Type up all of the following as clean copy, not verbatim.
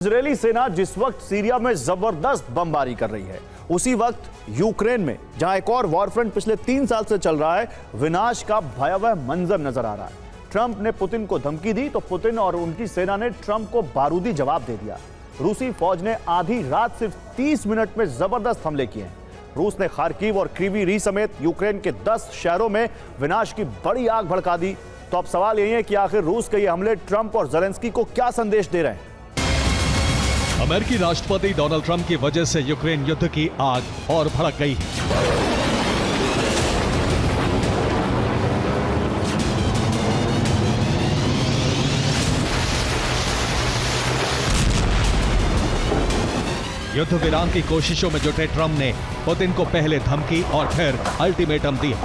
Israeli सेना जिस वक्त सीरिया में जबरदस्त बमबारी कर रही है, उसी वक्त यूक्रेन में जहां एक और वॉरफ्रंट पिछले 3 साल से चल रहा है, विनाश का भयावह मंजर नजर आ रहा है। ट्रंप ने पुतिन को धमकी दी तो पुतिन और उनकी सेना ने ट्रंप को बारूदी जवाब दे दिया। रूसी फौज ने आधी रात सिर्फ 30 मिनट में जबरदस्त हमले किए हैं। रूस ने खार्किव और क्रीवी री समेत यूक्रेन के 10 शहरों में विनाश की बड़ी आग भड़का दी। तो अब सवाल यही है कि आखिर रूस के ये हमले ट्रंप और ज़ेलेंस्की को क्या संदेश दे रहे हैं? अमेरिकी राष्ट्रपति डोनाल्ड ट्रंप की वजह से यूक्रेन युद्ध की आग और भड़क गई है। युद्ध विराम की कोशिशों में जुटे ट्रंप ने पुतिन को पहले धमकी और फिर अल्टीमेटम दिया।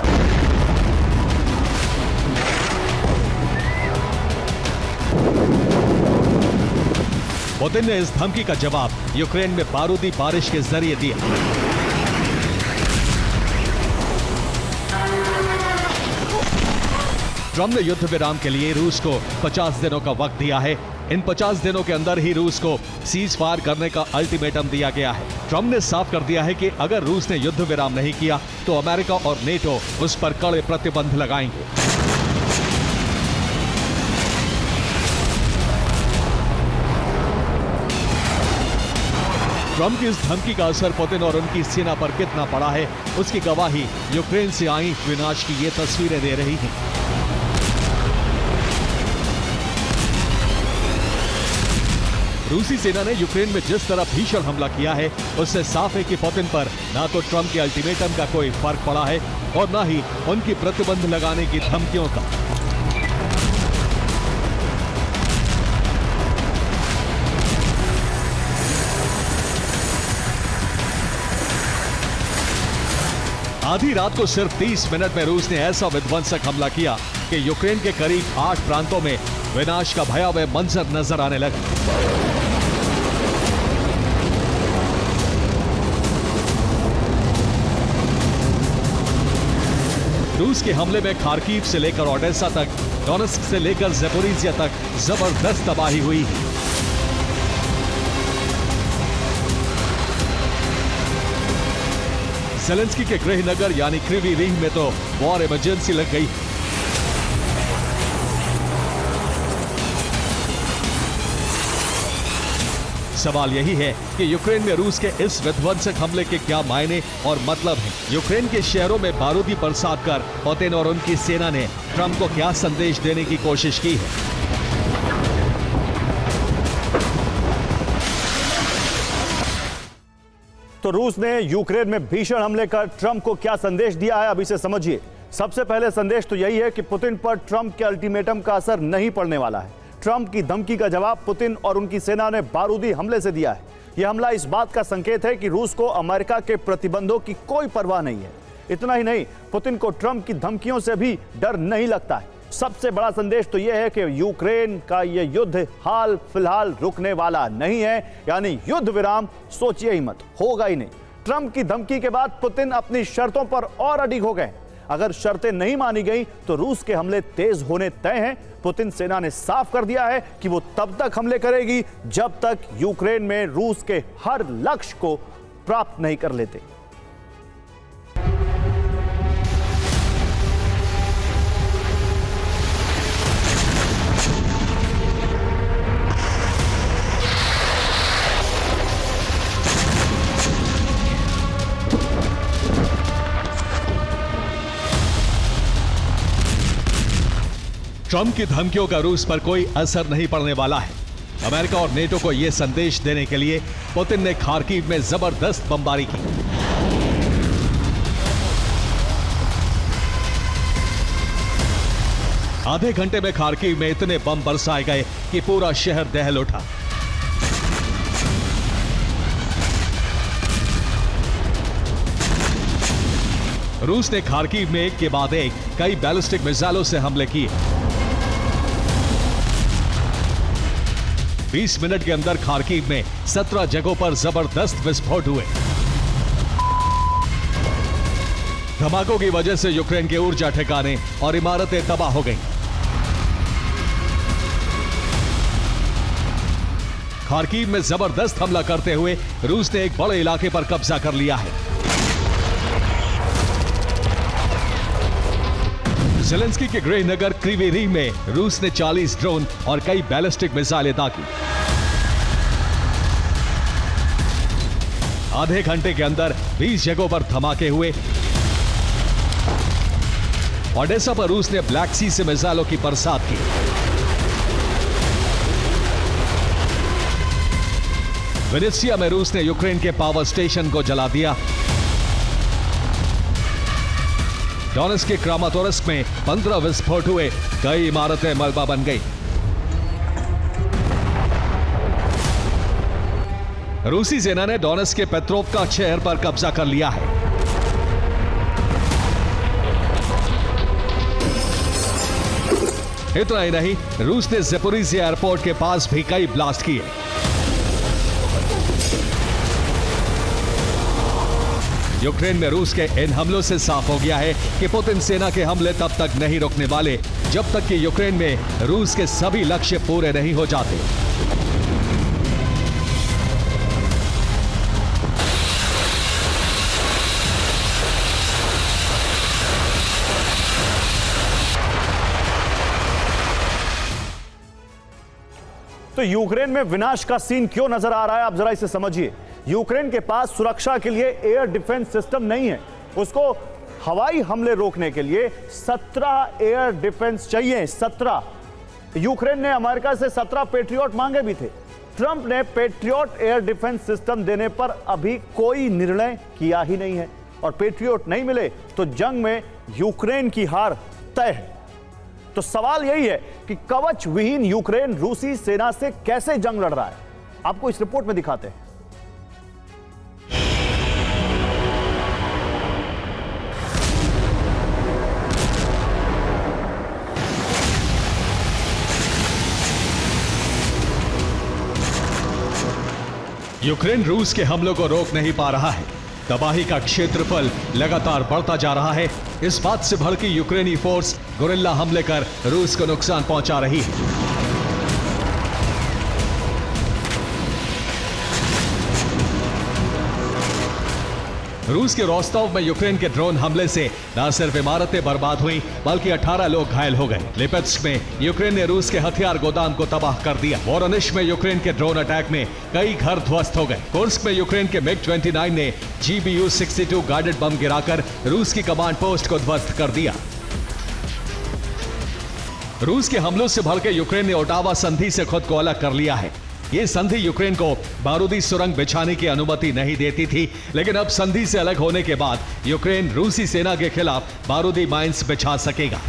पुतिन ने इस धमकी का जवाब यूक्रेन में बारूदी बारिश के जरिए दिया। ट्रंप ने युद्ध विराम के लिए रूस को 50 दिनों का वक्त दिया है। इन 50 दिनों के अंदर ही रूस को सीज फायर करने का अल्टीमेटम दिया गया है। ट्रंप ने साफ कर दिया है कि अगर रूस ने युद्ध विराम नहीं किया तो अमेरिका और नेटो उस पर कड़े प्रतिबंध लगाएंगे। ट्रंप की इस धमकी का असर पुतिन और उनकी सेना पर कितना पड़ा है, उसकी गवाही यूक्रेन से आई विनाश की ये तस्वीरें दे रही हैं। रूसी सेना ने यूक्रेन में जिस तरह भीषण हमला किया है, उससे साफ है कि पुतिन पर ना तो ट्रंप के अल्टीमेटम का कोई फर्क पड़ा है और ना ही उनकी प्रतिबंध लगाने की धमकियों का। आधी रात को सिर्फ 30 मिनट में रूस ने ऐसा विध्वंसक हमला किया कि यूक्रेन के करीब 8 प्रांतों में विनाश का भयावह मंजर नजर आने लगा। रूस के हमले में खार्किव से लेकर ओडेसा तक, डोनेत्स्क से लेकर ज़पोरिज़िया तक जबरदस्त तबाही हुई। ज़ेलेंस्की के गृह नगर यानी क्रीवी रीह में तो वॉर इमरजेंसी लग गई। सवाल यही है कि यूक्रेन में रूस के इस विध्वंसक हमले के क्या मायने और मतलब हैं? यूक्रेन के शहरों में बारूदी बरसात कर पुतिन और उनकी सेना ने ट्रंप को क्या संदेश देने की कोशिश की है? तो रूस ने यूक्रेन में भीषण हमले कर ट्रंप को क्या संदेश दिया है, अब इसे समझिए। सबसे पहले संदेश तो यही है कि पुतिन पर ट्रंप के अल्टीमेटम का असर नहीं पड़ने वाला है। ट्रंप की धमकी का जवाब पुतिन और उनकी सेना ने बारूदी हमले से दिया है। यह हमला इस बात का संकेत है कि रूस को अमेरिका के प्रतिबंधों की कोई परवाह नहीं है। इतना ही नहीं, पुतिन को ट्रंप की धमकियों से भी डर नहीं लगता है। सबसे बड़ा संदेश तो यह है कि यूक्रेन का यह युद्ध हाल फिलहाल रुकने वाला नहीं है, यानी युद्ध विराम सोचिए ही मत, होगा ही नहीं। ट्रंप की धमकी के बाद पुतिन अपनी शर्तों पर और अडिग हो गए। अगर शर्तें नहीं मानी गई तो रूस के हमले तेज होने तय हैं। पुतिन सेना ने साफ कर दिया है कि वो तब तक हमले करेगी जब तक यूक्रेन में रूस के हर लक्ष्य को प्राप्त नहीं कर लेते। ट्रंप की धमकियों का रूस पर कोई असर नहीं पड़ने वाला है। अमेरिका और नेटो को यह संदेश देने के लिए पुतिन ने खार्किव में जबरदस्त बमबारी की। आधे घंटे में खार्किव में इतने बम बरसाए गए कि पूरा शहर दहल उठा। रूस ने खार्किव में एक के बाद एक कई बैलिस्टिक मिसाइलों से हमले किए। 20 मिनट के अंदर खार्किव में 17 जगहों पर जबरदस्त विस्फोट हुए। धमाकों की वजह से यूक्रेन के ऊर्जा ठिकाने और इमारतें तबाह हो गईं। खार्किव में जबरदस्त हमला करते हुए रूस ने एक बड़े इलाके पर कब्जा कर लिया है। ज़ेलेंस्की के गृह नगर क्रीवी रीह में रूस ने 40 ड्रोन और कई बैलिस्टिक मिसाइलें दागी। आधे घंटे के अंदर 20 जगहों पर धमाके हुए। ओडेसा पर रूस ने ब्लैक सी से मिसाइलों की बरसात की। वेनेत्सिया में रूस ने यूक्रेन के पावर स्टेशन को जला दिया। डोनेट्स्क के क्रामाटोर्स्क में 15 विस्फोट हुए, कई इमारतें मलबा बन गई। रूसी सेना ने डोनेट्स्क के पेट्रोवका शहर पर कब्जा कर लिया है। इतना ही नहीं, रूस ने ज़ेपोरिज़िया एयरपोर्ट के पास भी कई ब्लास्ट किए। यूक्रेन में रूस के इन हमलों से साफ हो गया है कि पुतिन सेना के हमले तब तक नहीं रुकने वाले जब तक कि यूक्रेन में रूस के सभी लक्ष्य पूरे नहीं हो जाते। तो यूक्रेन में विनाश का सीन क्यों नजर आ रहा है, आप जरा इसे समझिए। यूक्रेन के पास सुरक्षा के लिए एयर डिफेंस सिस्टम नहीं है। उसको हवाई हमले रोकने के लिए 17 एयर डिफेंस चाहिए। 17। यूक्रेन ने अमेरिका से 17 पेट्रियट मांगे भी थे। ट्रंप ने पेट्रियट एयर डिफेंस सिस्टम देने पर अभी कोई निर्णय किया ही नहीं है, और पेट्रियट नहीं मिले तो जंग में यूक्रेन की हार तय है। तो सवाल यही है कि कवच विहीन यूक्रेन रूसी सेना से कैसे जंग लड़ रहा है। आपको इस रिपोर्ट में दिखाते हैं। यूक्रेन रूस के हमलों को रोक नहीं पा रहा है। तबाही का क्षेत्रफल लगातार बढ़ता जा रहा है। इस बात से भड़की यूक्रेनी फोर्स गुरिल्ला हमले कर रूस को नुकसान पहुंचा रही है। रूस के रोस्टोव में यूक्रेन के ड्रोन हमले से न सिर्फ इमारतें बर्बाद हुई बल्कि 18 लोग घायल हो गए। लिपेट्स्क में यूक्रेन ने रूस के हथियार गोदाम को तबाह कर दिया। वोरोनिश में यूक्रेन के ड्रोन अटैक में कई घर ध्वस्त हो गए। कुर्स्क में यूक्रेन के MiG-29 ने GBU-62 गाइडेड बम गिराकर रूस की कमांड पोस्ट को ध्वस्त कर दिया। रूस के हमलों से भड़के यूक्रेन ने ओटावा संधि से खुद को अलग कर लिया है। ये संधि यूक्रेन को बारूदी सुरंग बिछाने की अनुमति नहीं देती थी, लेकिन अब संधि से अलग होने के बाद यूक्रेन रूसी सेना के खिलाफ बारूदी माइंस बिछा सकेगा।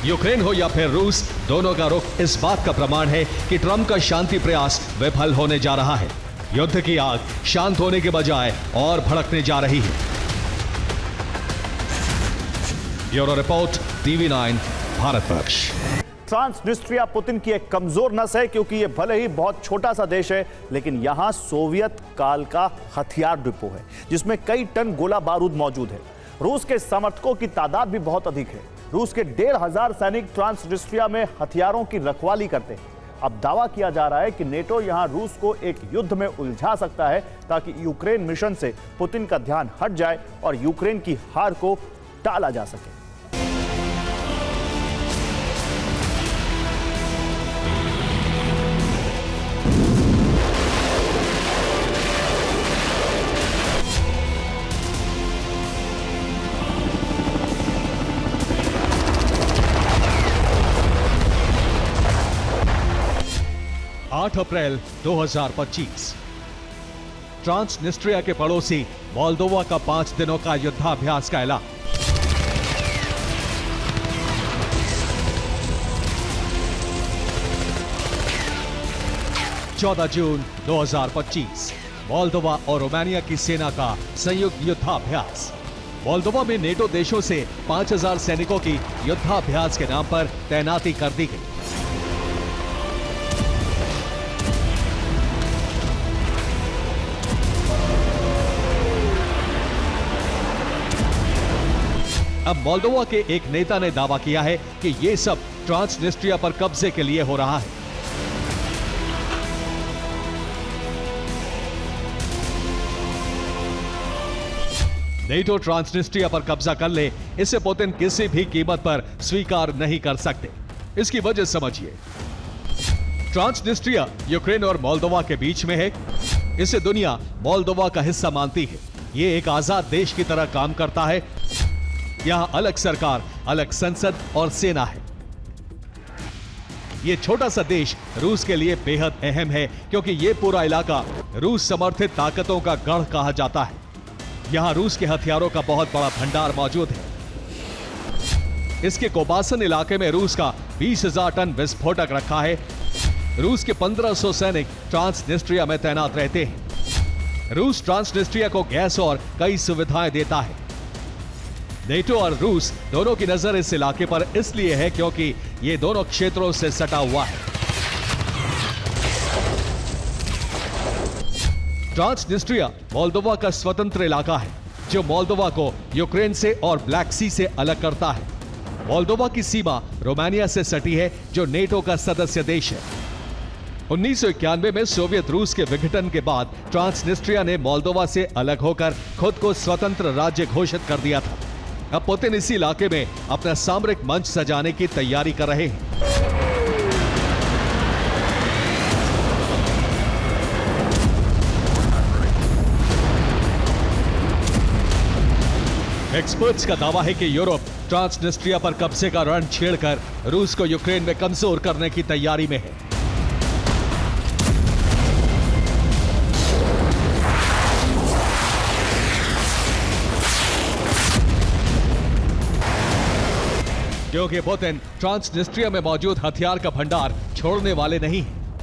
यूक्रेन हो या फिर रूस, दोनों का रुख इस बात का प्रमाण है कि ट्रंप का शांति प्रयास विफल होने जा रहा है। युद्ध की आग शांत होने के बजाय और भड़कने जा रही है। Bureau report, TV9 Bharatvarsh. Transnistria Putin की एक कमजोर नस है, क्योंकि यह भले ही बहुत छोटा सा देश है, लेकिन यहां सोवियत काल का हथियार डिपो है जिसमें कई टन गोला बारूद मौजूद है। रूस के समर्थकों की तादाद भी बहुत अधिक है। रूस के 1500 सैनिक ट्रांसनिस्ट्रिया में हथियारों की रखवाली करते हैं। अब दावा किया जा रहा है कि नेटो यहां रूस को एक युद्ध में उलझा सकता है ताकि यूक्रेन मिशन से पुतिन का ध्यान हट जाए और यूक्रेन की हार को टाला जा सके। अप्रैल 2025 ट्रांसनिस्ट्रिया के पड़ोसी मोल्दोवा का 5 दिनों का युद्धाभ्यास का ऐलान। जून 2025 मोल्दोवा और रोमानिया की सेना का संयुक्त युद्धाभ्यास। मोल्दोवा में नेटो देशों से 5000 सैनिकों की युद्धाभ्यास के नाम पर तैनाती कर दी गई। अब मोल्दोवा के एक नेता ने दावा किया है कि ये सब ट्रांसनिस्ट्रिया पर कब्जे के लिए हो रहा है। नेटो ट्रांसनिस्ट्रिया पर कब्जा कर ले, इसे पुतिन किसी भी कीमत पर स्वीकार नहीं कर सकते। इसकी वजह समझिए। ट्रांसनिस्ट्रिया यूक्रेन और मोल्दोवा के बीच में है। इसे दुनिया मोल्दोवा का हिस्सा मानती है। ये एक आजाद देश की तरह काम करता है। यहां अलग सरकार, अलग संसद और सेना है। यह छोटा सा देश रूस के लिए बेहद अहम है, क्योंकि यह पूरा इलाका रूस समर्थित ताकतों का गढ़ कहा जाता है। यहां रूस के हथियारों का बहुत बड़ा भंडार मौजूद है। इसके कोबासन इलाके में रूस का 20,000 टन विस्फोटक रखा है। रूस के 1500 सैनिक ट्रांसनिस्ट्रिया में तैनात रहते हैं। रूस ट्रांसनिस्ट्रिया को गैस और कई सुविधाएं देता है। नेटो और रूस दोनों की नजर इस इलाके पर इसलिए है क्योंकि ये दोनों क्षेत्रों से सटा हुआ है। ट्रांसनिस्ट्रिया मोल्दोवा का स्वतंत्र इलाका है, जो मोल्दोवा को यूक्रेन से और ब्लैक सी से अलग करता है। मोल्दोवा की सीमा रोमानिया से सटी है, जो नेटो का सदस्य देश है। 1991 में सोवियत रूस के विघटन के बाद ट्रांसनिस्ट्रिया ने मोल्दोवा से अलग होकर खुद को स्वतंत्र राज्य घोषित कर दिया था। अब पुतिन इसी इलाके में अपना सामरिक मंच सजाने की तैयारी कर रहे हैं। एक्सपर्ट्स का दावा है कि यूरोप ट्रांसनिस्ट्रिया पर कब्जे का रण छेड़कर रूस को यूक्रेन में कमजोर करने की तैयारी में है। क्योंकि पुतिन ट्रांसनिस्ट्रिया में मौजूद हथियार का भंडार छोड़ने वाले नहीं हैं।